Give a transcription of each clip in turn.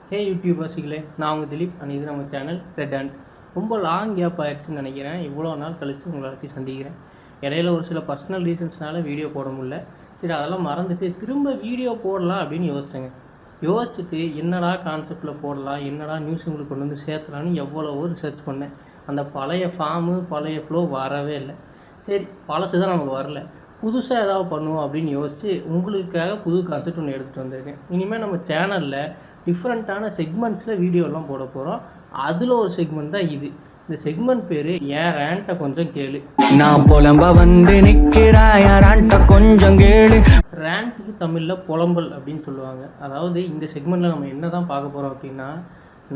ஹே YouTube வாசிகளே, நான் உங்கள் திலீப். இது நம்ம சேனல் ரெட் ஹேண்ட். ரொம்ப லாங் கேப் ஆயிடுச்சுன்னு நினைக்கிறேன். இவ்வளோ நாள் கழித்து உங்களை எல்லாத்தையும் சந்திக்கிறேன். இடையில ஒரு சில பர்சனல் ரீசன்ஸ்னால வீடியோ போட முடியல. சரி, அதெல்லாம் மறந்துட்டு திரும்ப வீடியோ போடலாம் அப்படின்னு யோசித்தேங்க. யோசிச்சுட்டு என்னடா கான்செப்டில் போடலாம், என்னடா நியூஸ் உங்களுக்கு கொண்டு வந்து சேர்த்தலான்னு எவ்வளவோ ரிசர்ச் பண்ணேன். அந்த பழைய ஃபார்மு பழைய ஃப்ளோ வரவே இல்லை. சரி, பழசு தான் நமக்கு வரல, புதுசாக ஏதாவது பண்ணுவோம் அப்படின்னு யோசித்து உங்களுக்காக புது கான்செப்ட் ஒன்று எடுத்துகிட்டு வந்திருக்கேன். இனிமேல் நம்ம சேனலில் டிஃப்ரெண்ட்டான செக்மெண்ட்ஸில் வீடியோலாம் போட போகிறோம். அதில் ஒரு செக்மெண்ட் தான் இது. இந்த செக்மெண்ட் பேர் ஏன் ரேண்ட்டை கொஞ்சம் கேளு. நான் புலம்ப வந்து நிற்கிறாண்ட்ட கொஞ்சம் கேளு. ரேண்ட்டுக்கு தமிழில் புலம்பல் அப்படின்னு சொல்லுவாங்க. அதாவது இந்த செக்மெண்ட்டில் நம்ம என்ன தான் பார்க்க போகிறோம் அப்படின்னா,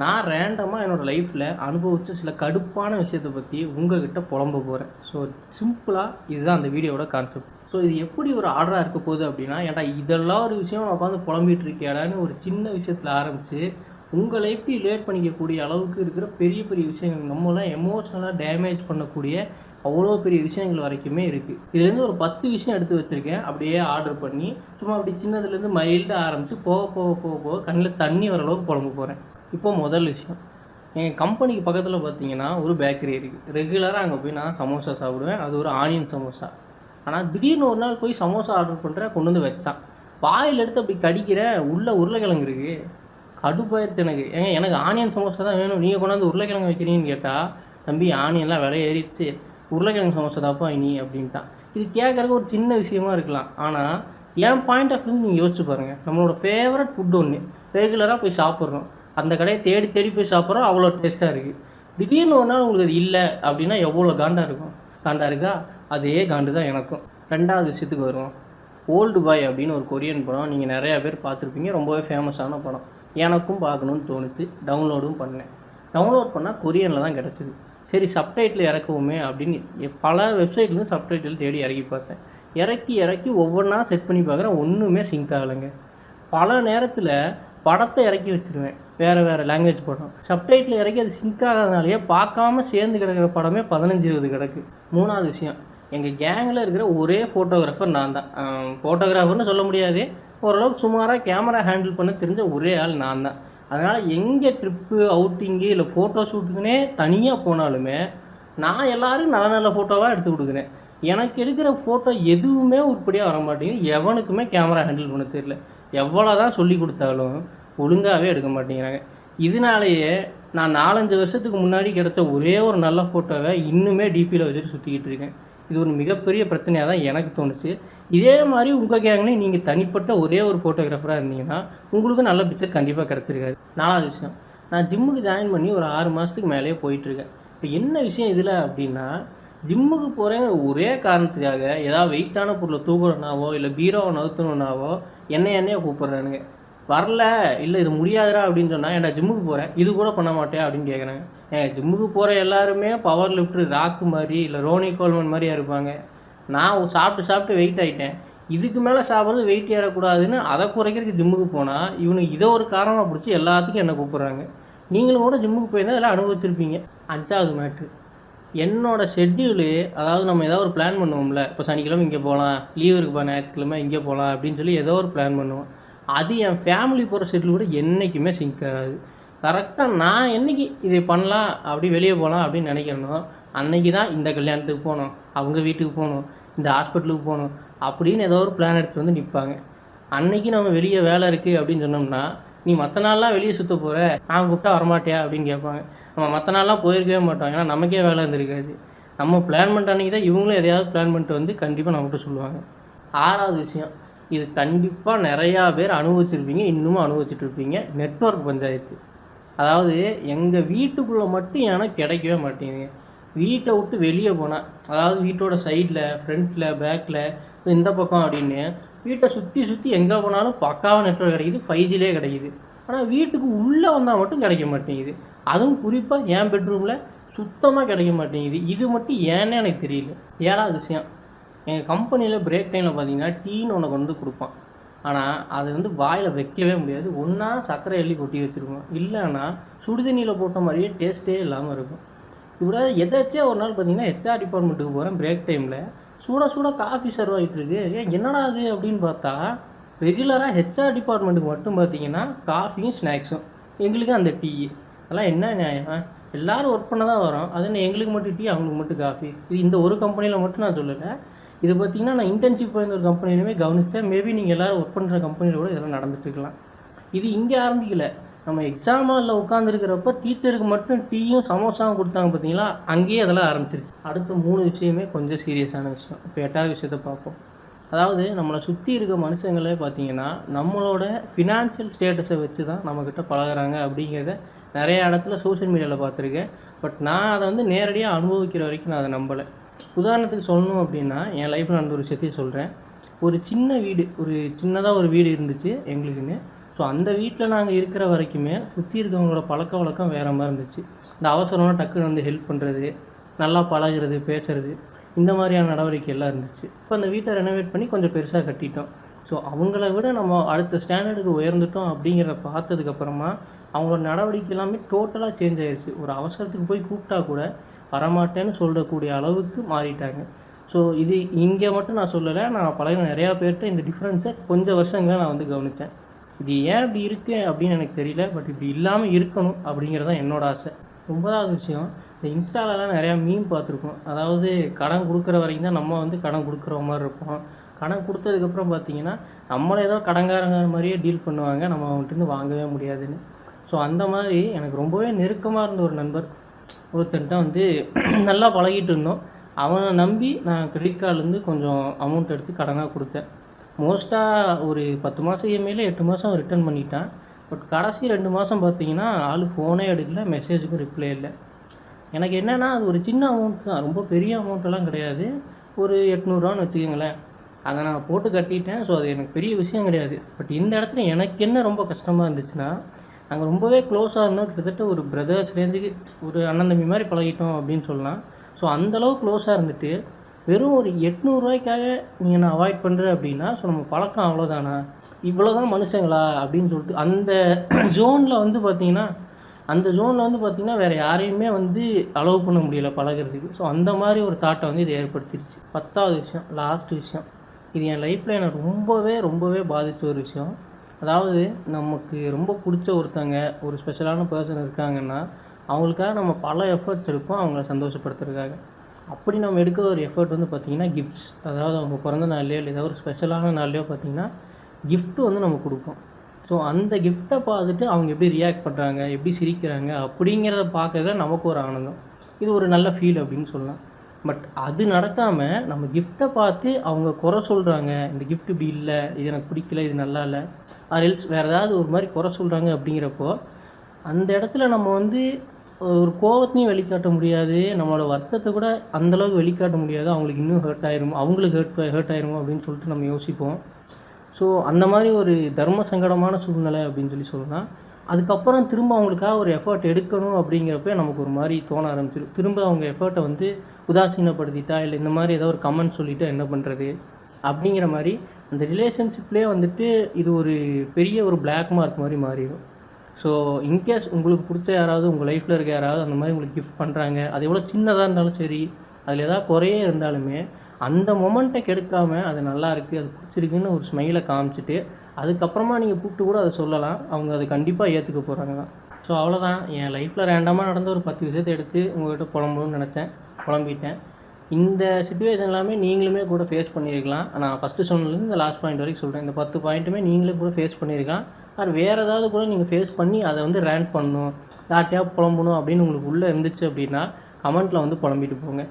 நான் ரேண்டமாக என்னோடய லைஃப்பில் அனுபவித்த சில கடுப்பான விஷயத்தை பற்றி உங்கள்கிட்ட புலம்ப போகிறேன். ஸோ சிம்பிளாக இதுதான் அந்த வீடியோவோட கான்செப்ட். ஸோ இது எப்படி ஒரு ஆர்டராக இருக்க போகுது அப்படின்னா, ஏன்டா இதெல்லாம் ஒரு விஷயம் நான் உட்காந்து புலம்பிகிட்டு இருக்கேடான்னு ஒரு சின்ன விஷயத்தில் ஆரம்பித்து உங்கள் லைஃப்பை ரிலேட் பண்ணிக்கக்கூடிய அளவுக்கு இருக்கிற பெரிய பெரிய விஷயங்கள், நம்மளாம் எமோஷ்னலாக டேமேஜ் பண்ணக்கூடிய அவ்வளோ பெரிய விஷயங்கள் வரைக்குமே இருக்குது. இதுலேருந்து ஒரு 10 விஷயம் எடுத்து வச்சுருக்கேன். அப்படியே ஆர்டர் பண்ணி சும்மா அப்படி சின்னதுலேருந்து மைல்டாக ஆரம்பித்து போக போக போக போக கண்ணில் தண்ணி வர அளவுக்கு புலம்ப போகிறேன். இப்போது முதல் விஷயம், எங்கள் கம்பெனிக்கு பக்கத்தில் பார்த்தீங்கன்னா ஒரு பேக்கரி இருக்குது. ரெகுலராக அங்கே போய் நான் சமோசா சாப்பிடுவேன். அது ஒரு ஆனியன் சமோசா. ஆனால் திடீர்னு ஒரு நாள் போய் சமோசா ஆர்டர் பண்ணுறேன், கொண்டு வந்து வச்சான். வாயில் எடுத்து அப்படி கடிக்கிற, உள்ளே உருளைக்கிழங்கு இருக்குது. கடுப்பாயிருச்சு எனக்கு. எனக்கு ஆனியன் சமோசா தான் வேணும், நீங்கள் கொண்டாந்து உருளைக்கிழங்கு வைக்கிறீங்கன்னு கேட்டால், தம்பி ஆனியன்லாம் விலை ஏறிடுச்சு, உருளைக்கிழங்கு சமோசா தாப்பா இனி அப்படின்ட்டான். இது கேட்குறக்கு ஒரு சின்ன விஷயமா இருக்கலாம். ஆனால் என் பாயிண்ட் ஆஃப் வியூ நீங்கள் யோசிச்சு பாருங்கள். நம்மளோட ஃபேவரட் ஃபுட் ஒன்று ரெகுலராக போய் சாப்பிட்றோம், அந்த கடையை தேடி தேடி போய் சாப்பிட்றோம், அவ்வளோ டேஸ்ட்டாக இருக்குது. திடீர்னு ஒரு நாள் உங்களுக்கு அது இல்லை அப்படின்னா எவ்வளோ காண்டாக இருக்கும். காண்டாக இருக்கா? அதே காண்டு தான் எனக்கும். ரெண்டாவது விஷயத்துக்கு வருவோம். ஓல்டு பாய் அப்படின்னு ஒரு கொரியன் படம், நீங்கள் நிறையா பேர் பார்த்துருப்பீங்க. ரொம்பவே ஃபேமஸான படம். எனக்கும் பார்க்கணுன்னு தோணுச்சு, டவுன்லோடும் பண்ணேன். டவுன்லோட் பண்ணால் கொரியனில் தான் கிடச்சிது. சரி, சப்டைட்டில் இறக்குவோமே அப்படின்னு பல வெப்சைட்லேருந்து சப்டைட்டில் தேடி இறக்கி பார்த்தேன். இறக்கி ஒவ்வொன்றா செட் பண்ணி பார்க்குறேன், ஒன்றுமே சிங்க் ஆகலைங்க. பல நேரத்தில் படத்தை இறக்கி வச்சுருவேன், வேறு லாங்குவேஜ் படம். சப்டைட்டில் இறக்கி அது சிங்க் ஆகாதனாலேயே பார்க்காம சேர்ந்து கிடக்கிற படமே 15-20 கிடக்கு. மூணாவது விஷயம், எங்கள் கேங்கில் இருக்கிற ஒரே ஃபோட்டோகிராஃபர் நான் தான். ஃபோட்டோகிராஃபர்னு சொல்ல முடியாது, ஓரளவுக்கு சுமாராக கேமரா ஹேண்டில் பண்ண தெரிஞ்ச ஒரே ஆள் நான் தான். அதனால் எங்கே ட்ரிப்பு, அவுட்டிங்கு இல்லை ஃபோட்டோ ஷூட்டுக்குன்னே தனியாக போனாலுமே நான் எல்லோரும் நல்ல நல்ல ஃபோட்டோவாக எடுத்து கொடுக்குறேன். எனக்கு எடுக்கிற ஃபோட்டோ எதுவுமே உருப்படியாக வர மாட்டேங்குது. எவனுக்குமே கேமரா ஹேண்டில் பண்ண தெரியல. எவ்வளோ தான் சொல்லி கொடுத்தாலும் ஒழுங்காகவே எடுக்க மாட்டேங்கிறாங்க. இதனாலேயே நான் 4-5 வருஷத்துக்கு முன்னாடி கிடைத்த ஒரே ஒரு நல்ல ஃபோட்டோவை இன்னுமே டிபியில் வச்சுட்டு சுற்றிக்கிட்டு இருக்கேன். இது ஒரு மிகப்பெரிய பிரச்சனையாக தான் எனக்கு தோணுச்சு. இதே மாதிரி உங்கள் கேங்லேயும் நீங்கள் தனிப்பட்ட ஒரே ஒரு ஃபோட்டோகிராஃபராக இருந்தீங்கன்னா உங்களுக்கு நல்ல பிக்சர் கண்டிப்பாக கிடச்சிருக்காது. 4வது விஷயம், நான் ஜிம்முக்கு ஜாயின் பண்ணி ஒரு 6 மாதத்துக்கு மேலேயே போயிட்டுருக்கேன். இப்போ என்ன விஷயம் இதில் அப்படின்னா, ஜிம்முக்கு போகிறேங்க ஒரே காரணத்துக்காக ஏதாவது வெயிட்டான பொருளை தூக்கணுன்னாவோ இல்லை பீரோவை நவுத்தணுன்னாவோ என்னையே கூப்பிட்றானுங்க. வரல, இல்லை இது முடியாதுடா அப்படின்னு சொன்னால், ஏன்டா ஜிம்முக்கு போகிறேன் இது கூட பண்ண மாட்டேன் அப்படின்னு கேட்குறாங்க. ஜிம்முக்கு போகிற எல்லாருமே பவர் லிஃப்ட்ரு ராக்கு மாதிரி இல்லை ரோனி கோல்மன் மாதிரியா இருப்பாங்க. நான் சாப்பிட்டு வெயிட் ஆகிட்டேன், இதுக்கு மேலே சாப்பிட்றது வெயிட் ஏறக்கூடாதுன்னு அதை குறைக்கிறதுக்கு ஜிம்முக்கு போனால் இவனுக்கு இதை ஒரு காரணமாக பிடிச்சி எல்லாத்துக்கும் என்னை கூப்பிட்றாங்க. நீங்களும் கூட ஜிம்முக்கு போயிருந்தால் அதெல்லாம் அனுபவிச்சிருப்பீங்க. 5வது மேட்ரு, என்னோடய ஷெட்யூலு. அதாவது நம்ம ஏதோ ஒரு பிளான் பண்ணுவோம்ல, இப்போ சனிக்கிழமை இங்கே போகலாம், லீவ் இருக்குப்பா ஞாயிற்றுக்கிழமை இங்கே போகலாம் அப்படின்னு சொல்லி ஏதோ ஒரு பிளான் பண்ணுவோம். அது என் ஃபேமிலி போகிற ஷெட்யூல் கூட என்றைக்குமே சிங்க் ஆகாது. கரெக்டாக நான் என்றைக்கு இதை பண்ணலாம், அப்படி வெளியே போகலாம் அப்படின்னு நினைக்கிறேனோ அன்றைக்கி தான் இந்த கல்யாணத்துக்கு போகணும், அவங்க வீட்டுக்கு போகணும், இந்த ஹாஸ்பிட்டலுக்கு போகணும் அப்படின்னு ஏதோ ஒரு பிளான் எடுத்துகிட்டு வந்து நிற்பாங்க. அன்றைக்கி நம்ம வெளியே வேலை இருக்குது அப்படின்னு சொன்னோம்னா, நீ மற்ற நாள்லாம் வெளியே சுற்ற போகிற, நான் கூப்பிட்டா வரமாட்டியா அப்படின்னு கேட்பாங்க. நம்ம மற்ற நாள்லாம் போயிருக்கவே மாட்டோம், ஏன்னா நமக்கே வேலை இருந்திருக்காது. நம்ம பிளான் பண்ணிட்ட அன்றைக்கி தான் இவங்களும் எதையாவது பிளான் பண்ணிட்டு வந்து கண்டிப்பாக நம்மகிட்ட சொல்லுவாங்க. 6வது விஷயம், இது கண்டிப்பாக நிறையா பேர் அனுபவிச்சிருப்பீங்க, இன்னமும் அனுபவிச்சுட்ருப்பீங்க. நெட்வொர்க் பஞ்சாயத்து. அதாவது எங்கள் வீட்டுக்குள்ளே மட்டும் எனக்கு கிடைக்கவே மாட்டேங்குதுங்க. வீட்டை விட்டு வெளியே போனால், அதாவது வீட்டோட சைடில், ஃப்ரண்ட்டில், பேக்கில், இந்த பக்கம் அப்படின்னு வீட்டை சுற்றி எங்கே போனாலும் பக்காவாக நெட்வொர்க் கிடைக்கிது, 5Gலே கிடைக்கிது. ஆனால் வீட்டுக்கு உள்ளே வந்தால் மட்டும் கிடைக்க மாட்டேங்குது. அதுவும் குறிப்பாக என் பெட்ரூமில் சுத்தமாக கிடைக்க மாட்டேங்குது. இது மட்டும் ஏன்னே எனக்கு தெரியல. 7வது விஷயம், எங்கள் கம்பெனியில் பிரேக் டைமில் பார்த்தீங்கன்னா டீன்னு ஒன்று கொண்டு கொடுப்பான். ஆனால் அது வாயில் வைக்கவே முடியாது. ஒன்றா சர்க்கரை எள்ளி கொட்டி வச்சுருக்கோம், இல்லைன்னா சுடுதண்ணியில் போட்ட மாதிரியே டேஸ்ட்டே இல்லாமல் இருக்கும். இப்படி எதாச்சும் ஒரு நாள் பார்த்தீங்கன்னா ஹெச்ஆர் டிபார்ட்மெண்ட்டுக்கு போகிறேன், பிரேக் டைமில் சூட காஃபி சர்வ் ஆகிட்டுருக்கு. என்னடா அது அப்படின்னு பார்த்தா, ரெகுலராக ஹெச்ஆர் டிபார்ட்மெண்ட்டுக்கு மட்டும் பார்த்தீங்கன்னா காஃபியும் ஸ்நாக்ஸும். எங்களுக்கு அந்த டீ. அதெல்லாம் என்ன நியாயம்? எல்லோரும் ஒர்க் பண்ண தான் வரோம். அது என்ன எங்களுக்கு மட்டும் டீ, அவங்களுக்கு மட்டும் காஃபி? இது இந்த ஒரு கம்பெனியில் மட்டும் நான் சொல்லலை. இது பார்த்திங்கன்னா நான் இன்டர்ன்ஷிப் போயிருந்த ஒரு கம்பெனிலுமே கவனித்தேன். மேபி நீங்கள் எல்லோரும் ஒர்க் பண்ணுற கம்பெனியில் கூட இதெல்லாம் நடந்துட்டுருக்கலாம். இது இங்கே ஆரம்பிக்கலை. நம்ம எக்ஸாம் ஹாலில் உட்காந்துருக்கிறப்ப டீச்சருக்கு மட்டும் டீயும் சமோசாவும் கொடுத்தாங்க பார்த்தீங்களா, அங்கேயே அதெல்லாம் ஆரம்பிச்சிருச்சு. அடுத்த 3 விஷயமே கொஞ்சம் சீரியஸான விஷயம். இப்போ 8வது விஷயத்தை பார்ப்போம். அதாவது நம்மளை சுற்றி இருக்க மனுஷங்களே பார்த்திங்கன்னா நம்மளோட ஃபினான்ஷியல் ஸ்டேட்டஸை வச்சு தான் நம்மக்கிட்ட பழகுறாங்க அப்படிங்கிறத நிறைய இடத்துல சோஷியல் மீடியாவில் பார்த்துருக்கேன். பட் நான் அதை வந்து நேரடியாக அனுபவிக்கிற வரைக்கும் நான் அதை நம்பலை. உதாரணத்துக்கு சொல்லணும் அப்படின்னா என் லைஃப்பில் நடந்த ஒரு விஷயத்தையும் சொல்கிறேன். ஒரு சின்ன வீடு, ஒரு சின்னதாக ஒரு வீடு இருந்துச்சு எங்களுக்குன்னு. ஸோ அந்த வீட்டில் நாங்கள் இருக்கிற வரைக்குமே சுற்றி இருக்கவங்களோட பழக்க வழக்கம் வேறு மாதிரி இருந்துச்சு. இந்த அவசரம்னா டக்குன்னு வந்து ஹெல்ப் பண்ணுறது, நல்லா பழகிறது, பேசுகிறது, இந்த மாதிரியான நடவடிக்கை எல்லாம் இருந்துச்சு. இப்போ அந்த வீட்டை ரெனோவேட் பண்ணி கொஞ்சம் பெருசாக கட்டிட்டோம். ஸோ அவங்கள விட நம்ம அடுத்த ஸ்டாண்டர்டுக்கு உயர்ந்துட்டோம் அப்படிங்கிறத பார்த்ததுக்கப்புறமா அவங்களோட நடவடிக்கை எல்லாமே டோட்டலாக சேஞ்ச் ஆகிடுச்சு. ஒரு அவசரத்துக்கு போய் கூப்பிட்டா கூட வரமாட்டேன்னு சொல்லக்கூடிய அளவுக்கு மாறிட்டாங்க. ஸோ இது இங்கே மட்டும் நான் சொல்லலை, நான் பழகின நிறையா பேர்கிட்ட இந்த டிஃப்ரென்ஸை கொஞ்சம் வருஷங்களாக நான் வந்து கவனித்தேன். இது ஏன் இப்படி இருக்குது அப்படின்னு எனக்கு தெரியல. பட் இப்படி இல்லாமல் இருக்கணும் அப்படிங்கிறதான் என்னோடய ஆசை. 9வது விஷயம், இந்த இன்ஸ்டாலலாம் நிறையா மீம் பார்த்துருக்கோம். அதாவது கடன் கொடுக்குற வரைக்கும் தான் நம்ம வந்து கடன் கொடுக்குற மாதிரி இருப்போம். கடன் கொடுத்ததுக்கப்புறம் பார்த்திங்கன்னா நம்மளை ஏதோ கடங்காரங்க மாதிரியே டீல் பண்ணுவாங்க, நம்ம அவங்கள்ட்ட வாங்கவே முடியாதுன்னு. ஸோ அந்த மாதிரி எனக்கு ரொம்பவே நெருக்கமாக இருந்த ஒரு நண்பர் ஒருத்தன்ட்ட வந்து நல்லா பழகிட்டு இருந்தோம். அவனை நம்பி நான் கிரெடிட் கார்டுலேருந்து கொஞ்சம் அமௌண்ட் எடுத்து கடனாக கொடுத்தேன். மோஸ்ட்டாக ஒரு 10 மாதம் இஎம்ஐயில் 8 மாதம் ரிட்டர்ன் பண்ணிட்டான். பட் கடைசி 2 மாதம் பார்த்தீங்கன்னா ஆள் ஃபோனே எடுக்கல, மெசேஜுக்கும் ரிப்ளை இல்லை. எனக்கு என்னென்னா அது ஒரு சின்ன அமௌண்ட் தான், ரொம்ப பெரிய அமௌண்ட்டெல்லாம் கிடையாது. ஒரு 800 வச்சுக்கோங்களேன். அதை நான் போட்டு கட்டிட்டேன். ஸோ அது எனக்கு பெரிய விஷயம் கிடையாது. பட் இந்த இடத்துல எனக்கு என்ன ரொம்ப கஷ்டமாக இருந்துச்சுன்னா, நாங்கள் ரொம்பவே க்ளோஸாக இருந்தோம். கிட்டத்தட்ட ஒரு பிரதர்ஸ் ரேஞ்சுக்கு, ஒரு அண்ணன் தம்பி மாதிரி பழகிட்டோம் அப்படின்னு சொல்லலாம். ஸோ அந்தளவு க்ளோஸாக இருந்துட்டு வெறும் ஒரு 800 நீங்கள் நான் அவாய்ட் பண்ணுறேன் அப்படின்னா, ஸோ நம்ம பழக்கம் அவ்வளோதானா, இவ்வளோ தான் மனுஷங்களா அப்படின்னு சொல்லிட்டு அந்த ஜோனில் வந்து பார்த்திங்கன்னா வேறு யாரையுமே வந்து அலோவ் பண்ண முடியலை பழகிறதுக்கு. ஸோ அந்த மாதிரி ஒரு தாட்டை வந்து இது ஏற்படுத்திடுச்சு. 10வது விஷயம், லாஸ்ட் விஷயம், இது என் லைஃப்பில் எனக்கு ரொம்பவே பாதித்த ஒரு விஷயம். அதாவது நமக்கு ரொம்ப பிடிச்ச ஒருத்தங்க, ஒரு ஸ்பெஷலான பர்சன் இருக்காங்கன்னா அவங்களுக்காக நம்ம பல எஃபர்ட்ஸ் எடுப்போம் அவங்கள சந்தோஷப்படுத்துறதுக்காக. அப்படி நம்ம எடுக்கிற ஒரு எஃபர்ட் வந்து பார்த்திங்கன்னா கிஃப்ட்ஸ். அதாவது அவங்க பிறந்த நாள்லையோ இல்லை ஏதாவது ஒரு ஸ்பெஷலான நாள்லையோ பார்த்திங்கன்னா கிஃப்ட்டு வந்து நம்ம கொடுப்போம். ஸோ அந்த கிஃப்ட்டை பார்த்துட்டு அவங்க எப்படி ரியாக்ட் பண்ணுறாங்க, எப்படி சிரிக்கிறாங்க அப்படிங்கிறத பார்க்கறத நமக்கு ஒரு ஆனந்தம். இது ஒரு நல்ல ஃபீல் அப்படின்னு சொல்லலாம். பட் அது நடக்காமல் நம்ம கிஃப்ட்டை பார்த்து அவங்க குறை சொல்கிறாங்க, இந்த கிஃப்ட் இப்படி இல்லை, இது எனக்கு பிடிக்கல, இது நல்லா இல்லை, அது எல்ஸ் வேறு ஏதாவது ஒரு மாதிரி குறை சொல்கிறாங்க அப்படிங்கிறப்போ அந்த இடத்துல நம்ம வந்து ஒரு கோவத்தையும் வெளிக்காட்ட முடியாது, நம்மளோட வருத்தத்தை கூட அந்தளவுக்கு வெளிக்காட்ட முடியாது. அவங்களுக்கு இன்னும் அவங்களுக்கு ஹர்ட் ஆயிருமோ அப்படின்னு சொல்லிட்டு நம்ம யோசிப்போம். ஸோ அந்த மாதிரி ஒரு தர்ம சங்கடமான சூழ்நிலை அப்படின்னு சொல்லலாம். அதுக்கப்புறம் திரும்ப அவங்களுக்காக ஒரு எஃபர்ட் எடுக்கணும் அப்படிங்கிறப்ப நமக்கு ஒரு மாதிரி தோண ஆரம்பிச்சிடும். திரும்ப அவங்க எஃபர்ட்டை வந்து உதாசீனப்படுத்திட்டா, இல்லை இந்த மாதிரி ஏதோ ஒரு கமெண்ட் சொல்லிவிட்டு என்ன பண்ணுறது அப்படிங்கிற மாதிரி அந்த ரிலேஷன்ஷிப்லேயே வந்துட்டு இது ஒரு பெரிய ஒரு பிளாக் மார்க் மாதிரி மாறிடும். ஸோ இன்கேஸ் உங்களுக்கு பிடிச்ச யாராவது உங்கள் லைஃப்பில் இருக்க யாராவது அந்த மாதிரி உங்களுக்கு கிஃப்ட் பண்ணுறாங்க, அது எவ்வளோ சின்னதாக இருந்தாலும் சரி, அதில் ஏதாவது குறையே இருந்தாலுமே அந்த மொமெண்ட்டை கெடுக்காமல் அது நல்லா இருக்குது, அது பிடிச்சிருக்குன்னு ஒரு ஸ்மைலை காமிச்சிட்டு அதுக்கப்புறமா நீங்கள் கூப்பிட்டு கூட அதை சொல்லலாம். அவங்க அதை கண்டிப்பாக ஏற்றுக்க போகிறாங்க தான். ஸோ அவ்வளோதான். என் லைஃப்பில் ரேண்டமாக நடந்த ஒரு 10 விஷயத்தை எடுத்து உங்கள்கிட்ட புலம்பணும்னு நினச்சேன், புலம்பிட்டேன். இந்த சிச்சுவேஷன் எல்லாமே நீங்களுமே கூட ஃபேஸ் பண்ணியிருக்கலாம். நான் ஃபஸ்ட்டு சொன்னதுலேருந்து இந்த லாஸ்ட் பாயிண்ட் வரைக்கும் சொல்கிறேன். இந்த 10 பாயிண்ட்டுமே நீங்களே கூட ஃபேஸ் பண்ணியிருக்கலாம். அது வேறு ஏதாவது கூட நீங்கள் ஃபேஸ் பண்ணி அதை வந்து ரேண்ட் பண்ணணும், யார்ட்டையா புலம்பணும் அப்படின்னு உங்களுக்கு உள்ளே இருந்துச்சு அப்படின்னா கமெண்ட்டில் வந்து புலம்பிட்டு போங்க.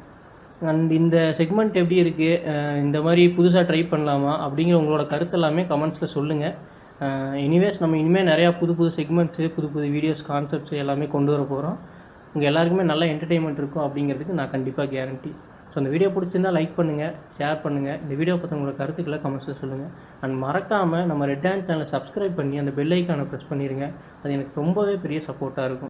அண்ட் இந்த செக்மெண்ட் எப்படி இருக்குது, இந்த மாதிரி புதுசாக ட்ரை பண்ணலாமா அப்படிங்கிற உங்களோட கருத்து எல்லாமே கமெண்ட்ஸில் சொல்லுங்கள். எனிவேஸ் நம்ம இனிமேல் நிறையா புது செக்மெண்ட்ஸு, புது வீடியோஸ், கான்செப்ட்ஸ் எல்லாமே கொண்டு வர போகிறோம். உங்கள் எல்லாருக்குமே நல்ல என்டர்டெயின்மெண்ட் இருக்கும் அப்படிங்கிறதுக்கு நான் கண்டிப்பாக கேரண்டி. ஸோ அந்த வீடியோ பிடிச்சிருந்தால் லைக் பண்ணுங்கள், ஷேர் பண்ணுங்கள். இந்த வீடியோ பற்றி உங்களோட கருத்துக்களை கமெண்ட்ஸில் சொல்லுங்கள். அண்ட் மறக்காமல் நம்ம ரெட் ஹேண்ட் சேனலை சப்ஸ்கிரைப் பண்ணி அந்த பெல் ஐக்கானை ப்ரெஸ் பண்ணிடுங்க. அது எனக்கு ரொம்பவே பெரிய சப்போர்ட்டாக இருக்கும்.